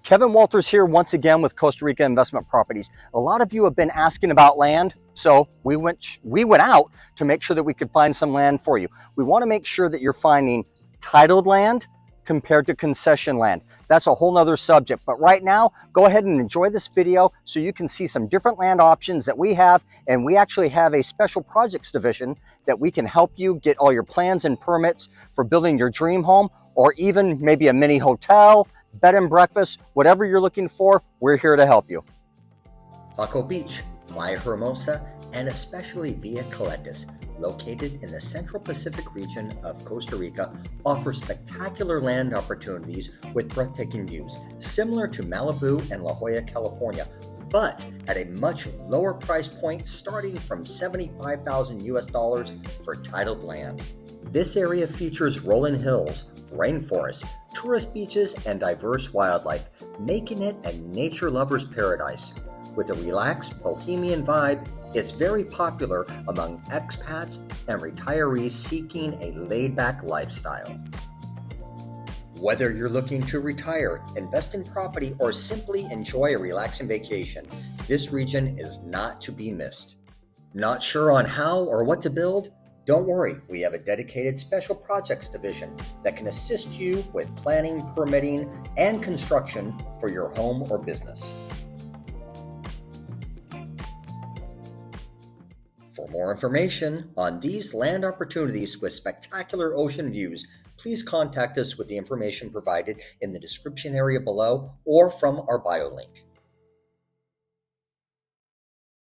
Kevin Walters here once again with Costa Rica Investment Properties. A lot of you have been asking about land, so we went out to make sure that we could find some land for you. We want to make sure that you're finding titled land compared to concession land. That's a whole nother subject, but right now, go ahead and enjoy this video so you can see some different land options that we have, and we actually have a special projects division that we can help you get all your plans and permits for building your dream home, or even maybe a mini hotel, bed and breakfast, whatever you're looking for, we're here to help you. Jaco Beach, Playa Hermosa, and especially Villa Caletas, located in the Central Pacific region of Costa Rica, offer spectacular land opportunities with breathtaking views, similar to Malibu and La Jolla, California, but at a much lower price point, starting from $75,000 US for titled land. This area features rolling hills, rainforests, tourist beaches, and diverse wildlife, making it a nature lover's paradise. With a relaxed bohemian vibe, it's very popular among expats and retirees seeking a laid-back lifestyle. Whether you're looking to retire, invest in property, or simply enjoy a relaxing vacation, this region is not to be missed. Not sure on how or what to build? Don't worry, we have a dedicated special projects division that can assist you with planning, permitting, and construction for your home or business. For more information on these land opportunities with spectacular ocean views, please contact us with the information provided in the description area below or from our bio link.